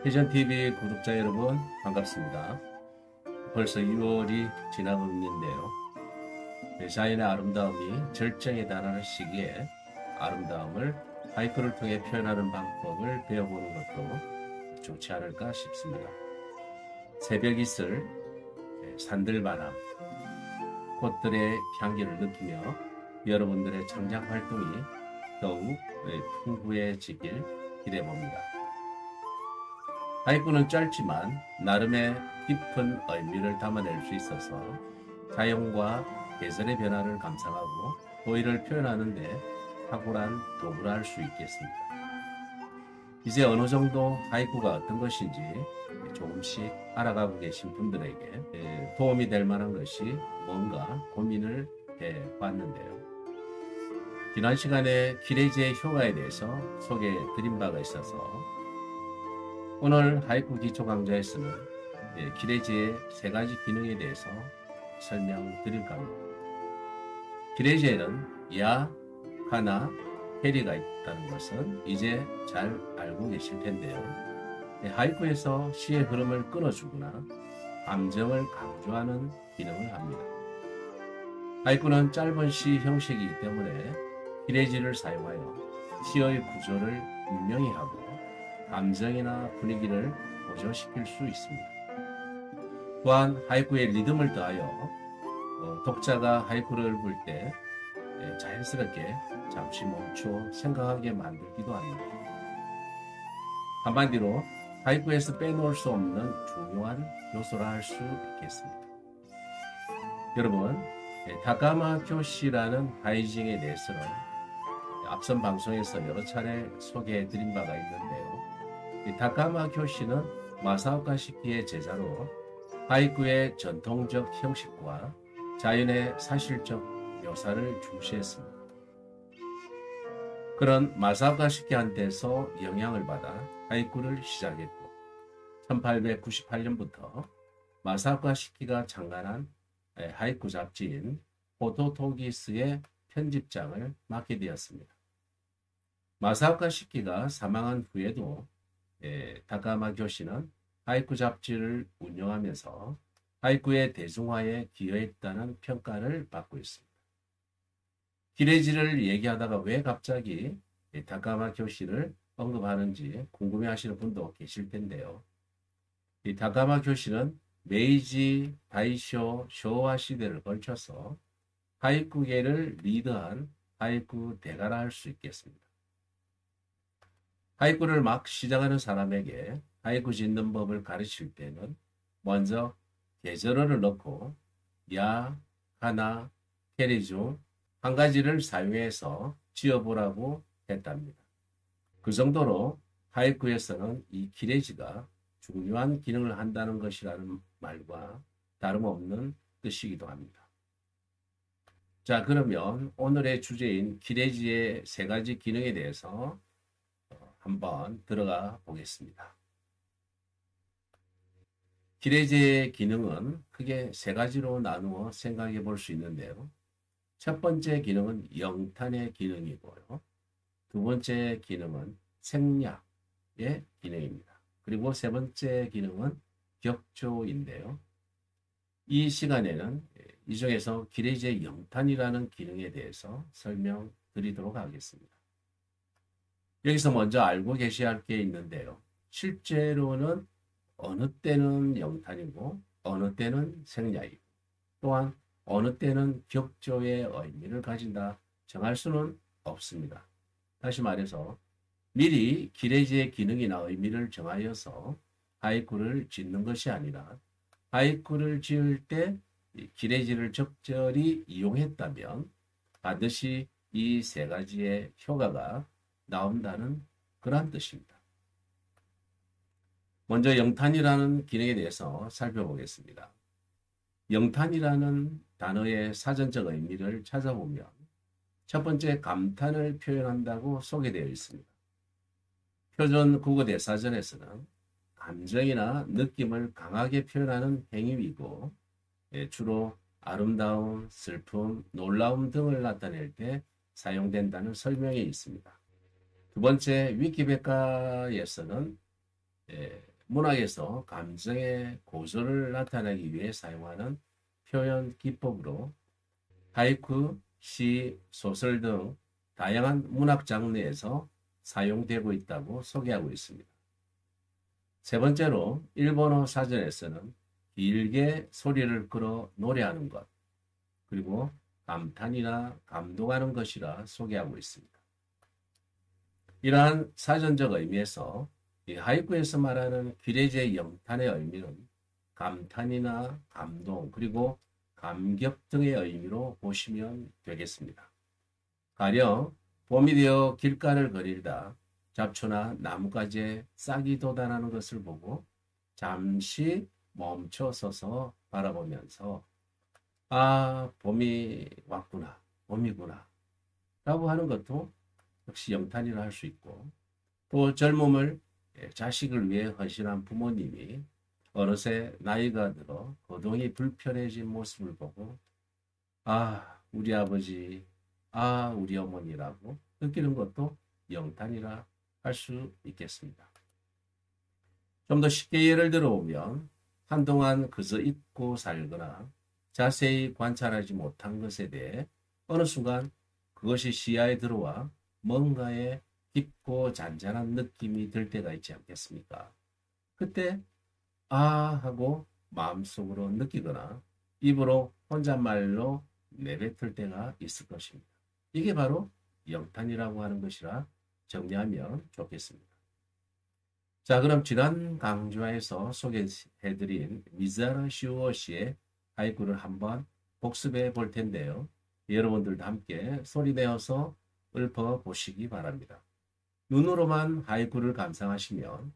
해전TV 구독자 여러분 반갑습니다. 벌써 6월이 지나고 있는데요. 자연의 아름다움이 절정에 달하는 시기에 아름다움을 하이쿠를 통해 표현하는 방법을 배워보는 것도 좋지 않을까 싶습니다. 새벽 이슬, 산들바람, 꽃들의 향기를 느끼며 여러분들의 창작 활동이 더욱 풍부해지길 기대해봅니다. 하이쿠는 짧지만 나름의 깊은 의미를 담아낼 수 있어서 자연과 계절의 변화를 감상하고 도의를 표현하는 데 탁월한 도구라 할 수 있겠습니다. 이제 어느 정도 하이쿠가 어떤 것인지 조금씩 알아가고 계신 분들에게 도움이 될 만한 것이 뭔가 고민을 해봤는데요. 지난 시간에 기레지의 효과에 대해서 소개해 드린 바가 있어서 오늘 하이쿠 기초 강좌에서는 기레지의 세 가지 기능에 대해서 설명드릴까 합니다. 기레지에는 야, 카나, 캐리가 있다는 것은 이제 잘 알고 계실 텐데요. 하이쿠에서 시의 흐름을 끊어주거나 감정을 강조하는 기능을 합니다. 하이쿠는 짧은 시 형식이기 때문에 기레지를 사용하여 시의 구조를 분명히 하고 감정이나 분위기를 고조시킬 수 있습니다. 또한 하이쿠의 리듬을 더하여 독자가 하이쿠를 볼 때 자연스럽게 잠시 멈춰 생각하게 만들기도 합니다. 한마디로 하이쿠에서 빼놓을 수 없는 중요한 요소라 할 수 있겠습니다. 여러분, 다카마 교시라는 하이징에 대해서는 앞선 방송에서 여러 차례 소개해 드린 바가 있는데요. 다카마 교시는 마사오카 시키의 제자로 하이쿠의 전통적 형식과 자연의 사실적 묘사를 중시했습니다. 그런 마사오카 시키한테서 영향을 받아 하이쿠를 시작했고 1898년부터 마사오카 시키가 창간한 하이쿠 잡지인 호토토기스의 편집장을 맡게 되었습니다. 마사오카 시키가 사망한 후에도 다카마 교시는 하이쿠 잡지를 운영하면서 하이쿠의 대중화에 기여했다는 평가를 받고 있습니다. 기레지를 얘기하다가 왜 갑자기 다카마 교시를 언급하는지 궁금해하시는 분도 계실 텐데요. 이 다카마 교시는 메이지, 다이쇼, 쇼와 시대를 걸쳐서 하이쿠계를 리드한 하이쿠 대가라 할 수 있겠습니다. 하이쿠를 막 시작하는 사람에게 하이쿠 짓는 법을 가르칠 때는 먼저 계절어를 넣고 야, 카나, 캐리 중 한 가지를 사용해서 지어보라고 했답니다. 그 정도로 하이쿠에서는 이 기레지가 중요한 기능을 한다는 것이라는 말과 다름없는 뜻이기도 합니다. 자, 그러면 오늘의 주제인 기레지의 세 가지 기능에 대해서 한번 들어가 보겠습니다. 기레지의 기능은 크게 세 가지로 나누어 생각해 볼 수 있는데요. 첫 번째 기능은 영탄의 기능이고요. 두 번째 기능은 생략의 기능입니다. 그리고 세 번째 기능은 격조인데요. 이 시간에는 이 중에서 기레지의 영탄이라는 기능에 대해서 설명드리도록 하겠습니다. 여기서 먼저 알고 계셔야 할 게 있는데요. 실제로는 어느 때는 영탄이고 어느 때는 생략이고 또한 어느 때는 격조의 의미를 가진다 정할 수는 없습니다. 다시 말해서 미리 기레지의 기능이나 의미를 정하여서 하이쿠를 짓는 것이 아니라 하이쿠를 지을 때 기레지를 적절히 이용했다면 반드시 이 세 가지의 효과가 나온다는 그러한 뜻입니다. 먼저 영탄이라는 기능에 대해서 살펴보겠습니다. 영탄이라는 단어의 사전적 의미를 찾아보면 첫 번째 감탄을 표현한다고 소개되어 있습니다. 표준 국어대사전에서는 감정이나 느낌을 강하게 표현하는 행위이고 주로 아름다움, 슬픔, 놀라움 등을 나타낼 때 사용된다는 설명이 있습니다. 두 번째, 위키백과에서는 문학에서 감정의 고조를 나타내기 위해 사용하는 표현 기법으로 하이쿠, 시, 소설 등 다양한 문학 장르에서 사용되고 있다고 소개하고 있습니다. 세 번째로 일본어 사전에서는 길게 소리를 끌어 노래하는 것, 그리고 감탄이나 감동하는 것이라 소개하고 있습니다. 이러한 사전적 의미에서 이 하이쿠에서 말하는 기레제 영탄의 의미는 감탄이나 감동, 그리고 감격 등의 의미로 보시면 되겠습니다. 가령 봄이 되어 길가를 거닐다 잡초나 나뭇가지에 싹이 돋아나는 것을 보고 잠시 멈춰 서서 바라보면서 아, 봄이 왔구나, 봄이구나 라고 하는 것도 역시 영탄이라 할 수 있고, 또 젊음을 자식을 위해 헌신한 부모님이 어느새 나이가 들어 거동이 불편해진 모습을 보고 아, 우리 아버지, 아, 우리 어머니라고 느끼는 것도 영탄이라 할 수 있겠습니다. 좀 더 쉽게 예를 들어보면 한동안 그저 잊고 살거나 자세히 관찰하지 못한 것에 대해 어느 순간 그것이 시야에 들어와 뭔가에 깊고 잔잔한 느낌이 들 때가 있지 않겠습니까? 그때 아 하고 마음속으로 느끼거나 입으로 혼잣말로 내뱉을 때가 있을 것입니다. 이게 바로 영탄이라고 하는 것이라 정리하면 좋겠습니다. 자, 그럼 지난 강좌에서 소개해드린 미자라 시우오시의 하이쿠를 한번 복습해 볼 텐데요. 여러분들도 함께 소리내어서 읊어보시기 바랍니다. 눈으로만 하이쿠를 감상하시면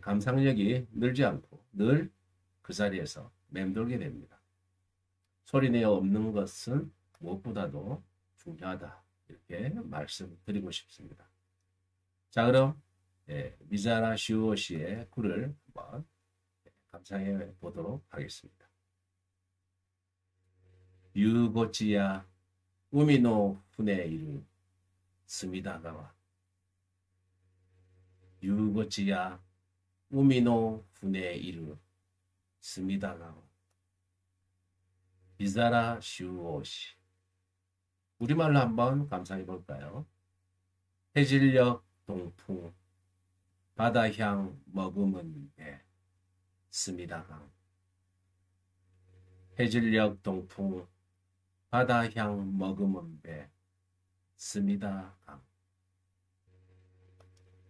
감상력이 늘지 않고 늘 그 자리에서 맴돌게 됩니다. 소리내어 읊는 것은 무엇보다도 중요하다, 이렇게 말씀드리고 싶습니다. 자, 그럼 미자라 시우오시의 굴을 한번 감상해 보도록 하겠습니다. 유고치야 우미노 후네 이루 스미다가와 유고치야 우미노 후네 이루 스미다가와 미자라 시우오시. 우리말로 한번 감상해 볼까요? 해질녘 동풍 바다향 머금은 배 스미다강. 해질녘 동풍 바다향 머금은 배 스미다강.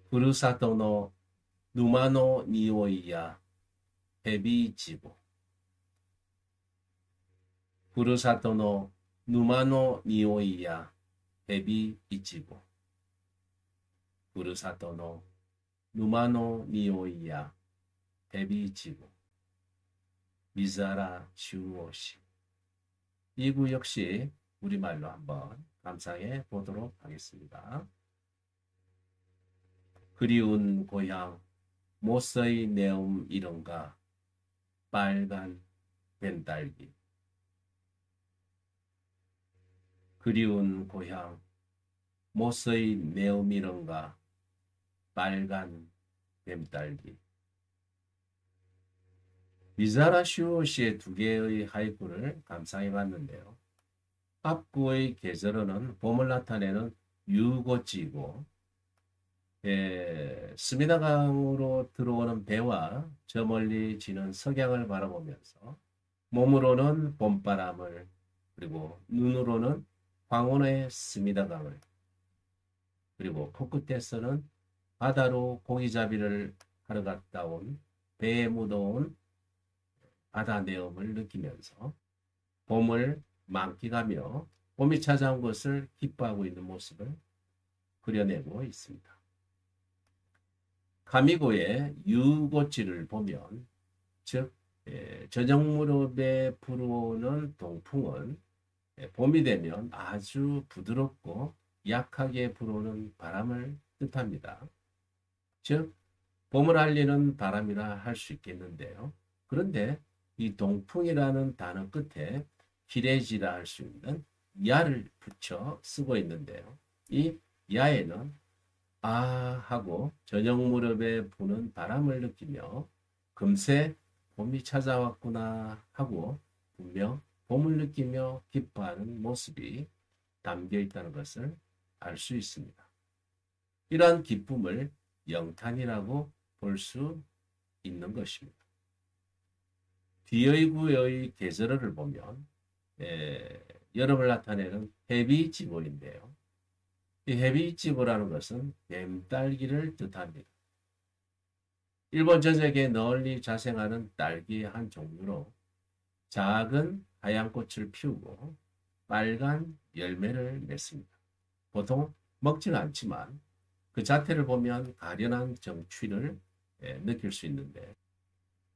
후르사토노 누마노 니오이야 베비지보. 후르사토노 누마노 니오이야 베비이치보. 후르사토노 누마노 니오이야 베비이치보. 미자라 시우오시. 이 구 역시 우리말로 한번 감상해 보도록 하겠습니다. 그리운 고향 모서의 내음 이런가 빨간 뱀딸기. 그리운 고향 모서의 내음 이런가 빨간 뱀딸기. 미자라 시우오시의 두 개의 하이쿠를 감상해 봤는데요. 앞구의 계절어는 봄을 나타내는 유고치이고, 스미다강으로 들어오는 배와 저 멀리 지는 석양을 바라보면서 몸으로는 봄바람을, 그리고 눈으로는 황혼의 스미다강을, 그리고 코끝에서는 바다로 고기잡이를 하러 갔다 온 배에 묻어온 바다 내음을 느끼면서 봄을 만끽하며 봄이 찾아온 것을 기뻐하고 있는 모습을 그려내고 있습니다. 카미고의 유고치를 보면, 즉 저녁 무렵에 불어오는 동풍은 봄이 되면 아주 부드럽고 약하게 불어오는 바람을 뜻합니다. 즉 봄을 알리는 바람이라 할 수 있겠는데요. 그런데 이 동풍이라는 단어 끝에 기레지라 할 수 있는 야를 붙여 쓰고 있는데요. 이 야에는 하고 저녁 무렵에 부는 바람을 느끼며 금세 봄이 찾아왔구나 하고 분명 봄을 느끼며 기뻐하는 모습이 담겨 있다는 것을 알 수 있습니다. 이러한 기쁨을 영탄이라고 볼 수 있는 것입니다. 뒤의 계절어를 보면 여름을 나타내는 해비지고인데요. 이 해비지고라는 것은 뱀딸기를 뜻합니다. 일본 전역에 널리 자생하는 딸기의 한 종류로 작은 하얀 꽃을 피우고 빨간 열매를 맺습니다. 보통 먹지는 않지만 그 자태를 보면 가련한 정취를 느낄 수 있는데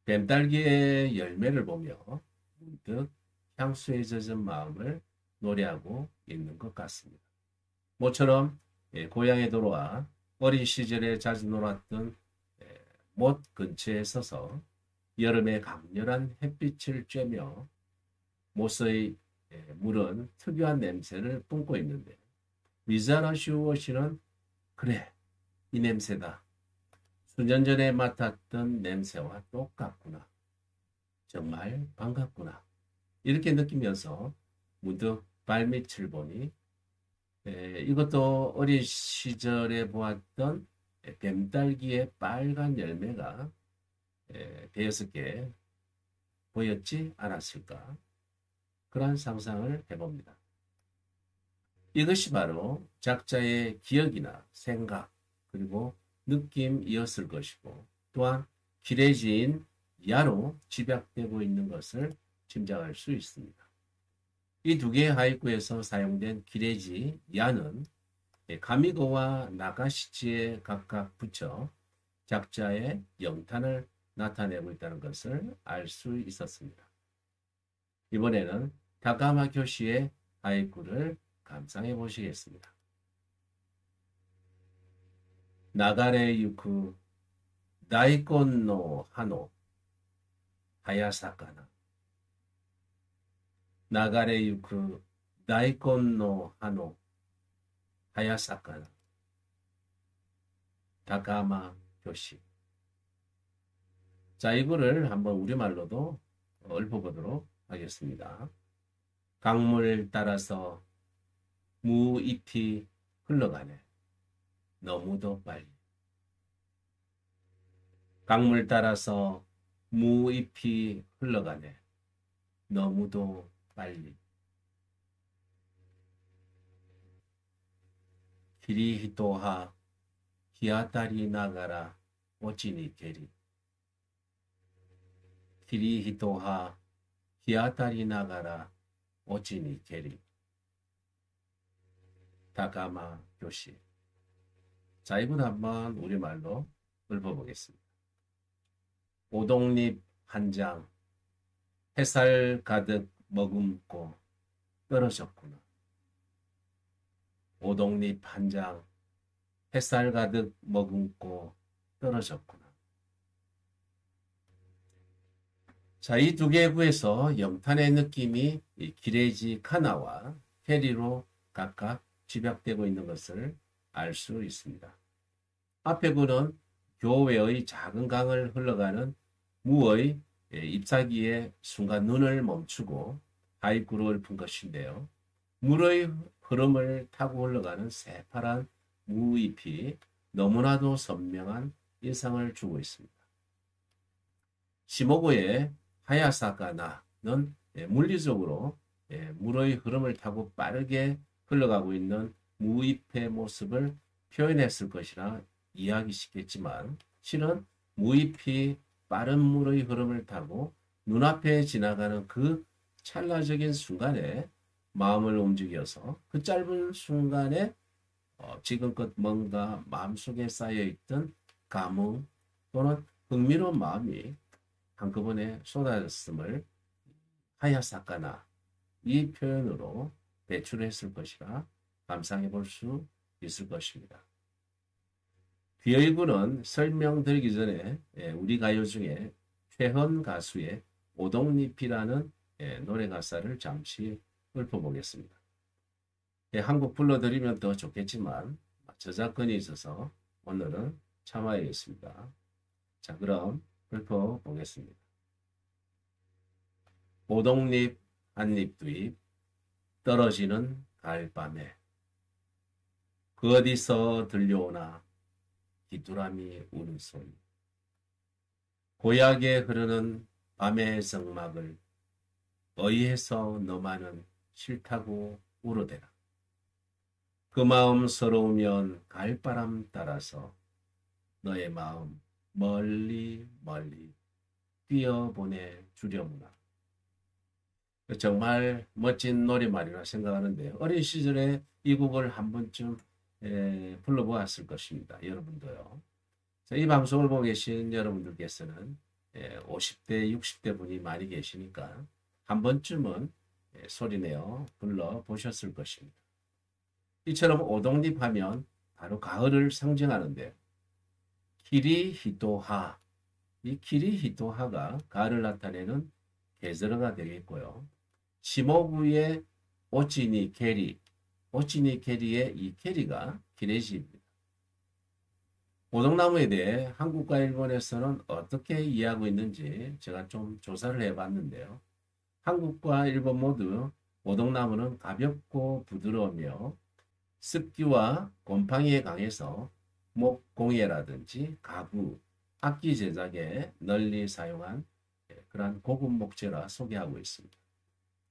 뱀딸기의 열매를 보며 문득 향수에 젖은 마음을 노래하고 있는 것 같습니다. 모처럼 고향에 돌아와 어린 시절에 자주 놀았던 못 근처에 서서 여름의 강렬한 햇빛을 쬐며 못의 물은 특유한 냄새를 뿜고 있는데 미자라 슈워시는 그래, 이 냄새다. 수년 전에 맡았던 냄새와 똑같구나. 정말 반갑구나. 이렇게 느끼면서 문득 발밑을 보니 이것도 어린 시절에 보았던 뱀딸기의 빨간 열매가 대여섯 개 보였지 않았을까? 그런 상상을 해봅니다. 이것이 바로 작자의 기억이나 생각 그리고 느낌이었을 것이고 또한 기레지인 야로 집약되고 있는 것을 짐작할 수 있습니다. 이 두 개의 하이쿠에서 사용된 기레지 야는 가미고와 나가시치에 각각 붙여 작자의 영탄을 나타내고 있다는 것을 알 수 있었습니다. 이번에는 다카마 교시의 하이쿠를 감상해 보시겠습니다. 나가레 유쿠 다이콘 노 하노 하야사카나 나가레 유쿠 다이콘 노 하노 하야사카나 다카마 교시. 자, 이거를 한번 우리말로도 읊어보도록 하겠습니다. 강물 따라서 무잎이 흘러가네. 너무도 빨리. 강물 따라서 무잎이 흘러가네. 너무도 빨리. 키리히토하 히아타리 나가라 오치니 게리. 키리히토하 히아타리 나가라 오치니 게리. 다카마 교시. 자, 이분 한번 우리말로 읊어보겠습니다. 오동잎 한 장, 햇살 가득 머금고 떨어졌구나. 오동잎 한 장, 햇살 가득 머금고 떨어졌구나. 자, 이 두 개의 구에서 영탄의 느낌이 기레지 카나와 페리로 각각 집약되고 있는 것을 알 수 있습니다. 앞의 구는 교외의 작은 강을 흘러가는 무의 잎사귀에 순간 눈을 멈추고 하이쿠로 읊은 것인데요. 물의 흐름을 타고 흘러가는 새파란 무잎이 너무나도 선명한 인상을 주고 있습니다. 시모고의 하야사카나는 물리적으로 물의 흐름을 타고 빠르게 흘러가고 있는 무잎의 모습을 표현했을 것이라 이해하기 쉽겠지만 실은 무잎이 빠른 물의 흐름을 타고 눈앞에 지나가는 그 찰나적인 순간에 마음을 움직여서 그 짧은 순간에 지금껏 뭔가 마음속에 쌓여있던 감흥 또는 흥미로운 마음이 한꺼번에 쏟아졌음을 하야사카나 이 표현으로 배출했을 것이라 감상해 볼 수 있을 것입니다. 뒤의 구는 설명드리기 전에 우리 가요 중에 최헌 가수의 오동잎이라는 노래 가사를 잠시 읊어보겠습니다. 한곡 불러드리면 더 좋겠지만 저작권이 있어서 오늘은 참아야겠습니다. 자, 그럼 읊어보겠습니다. 오동잎 한잎 두잎 떨어지는 가을밤에 그 어디서 들려오나 귀뚜라미 우는 소리. 고약에 흐르는 밤의 성막을 의해서 너만은 싫다고 울어대라. 그 마음 서러우면 가을바람 따라서 너의 마음 멀리 멀리 뛰어보내 주려무나. 정말 멋진 노래말이라 생각하는데 어린 시절에 이 곡을 한 번쯤 불러보았을 것입니다. 여러분도요. 이 방송을 보고 계신 여러분들께서는 50대, 60대 분이 많이 계시니까 한 번쯤은 소리내어 불러보셨을 것입니다. 이처럼 오동잎 하면 바로 가을을 상징하는데 키리히토하, 이 키리히토하가 가을을 나타내는 계절어가 되겠고요. 시모구의 오치니 캐리, 오치니 캐리의 이 캐리가 기레시입니다. 오동나무에 대해 한국과 일본에서는 어떻게 이해하고 있는지 제가 좀 조사를 해봤는데요. 한국과 일본 모두 오동나무는 가볍고 부드러우며 습기와 곰팡이에 강해서 목공예라든지 가구, 악기 제작에 널리 사용한 그러한 고급 목재라 소개하고 있습니다.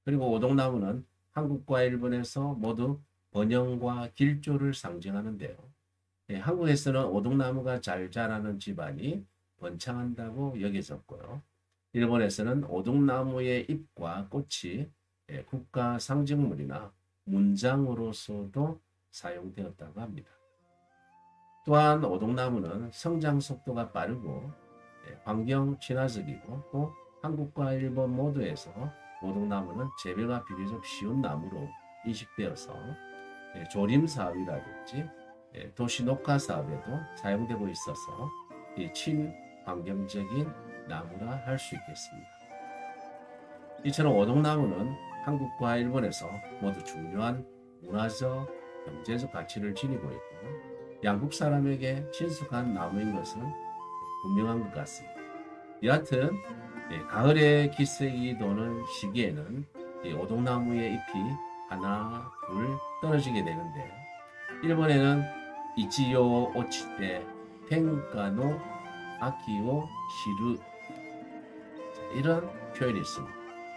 그리고 오동나무는 한국과 일본에서 모두 번영과 길조를 상징하는데요. 한국에서는 오동나무가 잘 자라는 집안이 번창한다고 여겨졌고요. 일본에서는 오동나무의 잎과 꽃이 국가 상징물이나 문장으로서도 사용되었다고 합니다. 또한 오동나무는 성장 속도가 빠르고 환경 친화적이고 또 한국과 일본 모두에서 오동나무는 재배가 비교적 쉬운 나무로 인식되어서 조림 사업이라든지 도시 녹화 사업에도 사용되고 있어서 친환경적인 나무라 할 수 있겠습니다. 이처럼 오동나무는 한국과 일본에서 모두 중요한 문화적, 경제적 가치를 지니고 있고 양국 사람에게 친숙한 나무인 것은 분명한 것 같습니다. 여하튼 가을의 기색이 도는 시기에는 오동나무의 잎이 하나, 둘 떨어지게 되는데 일본에는 이치요 오치테 텐가노 아키오 시루 이런 표현이 있습니다.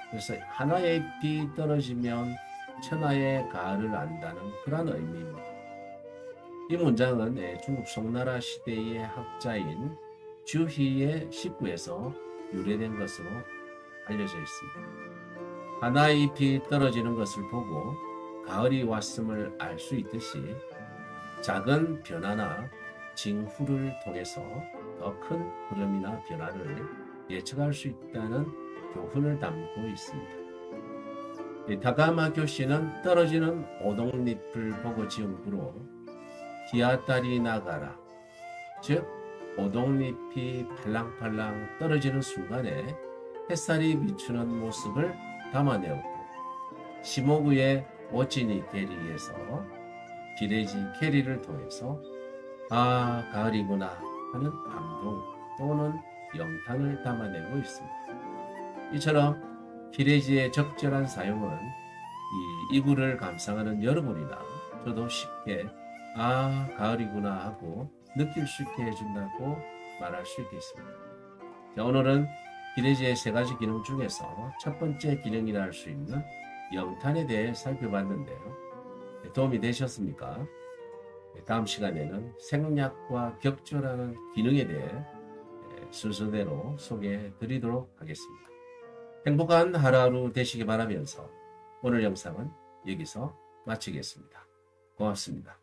그래서 하나의 잎이 떨어지면 천하의 가을을 안다는 그런 의미입니다. 이 문장은 중국 송나라 시대의 학자인 주희의 식구에서 유래된 것으로 알려져 있습니다. 하나의 잎이 떨어지는 것을 보고 가을이 왔음을 알 수 있듯이 작은 변화나 징후를 통해서 더 큰 흐름이나 변화를 예측할 수 있다는 교훈을 담고 있습니다. 다가마 교시는 떨어지는 오동잎을 보고 지은 구로 히아타리 나가라, 즉 오동잎이 팔랑팔랑 떨어지는 순간에 햇살이 비추는 모습을 담아내었고 시모구의 오치니 캐리에서 기레지 캐리를 통해서 아 가을이구나 하는 감동 또는 영탄을 담아내고 있습니다. 이처럼 기레지의 적절한 사용은 이 이구를 감상하는 여러분이나 저도 쉽게 아 가을이구나 하고 느낄 수 있게 해준다고 말할 수 있겠습니다. 자, 오늘은 기레지의 세 가지 기능 중에서 첫 번째 기능이라 할 수 있는 영탄에 대해 살펴봤는데요. 도움이 되셨습니까? 다음 시간에는 생략과 격조라는 기능에 대해 순서대로 소개해 드리도록 하겠습니다. 행복한 하루하루 되시기 바라면서 오늘 영상은 여기서 마치겠습니다. 고맙습니다.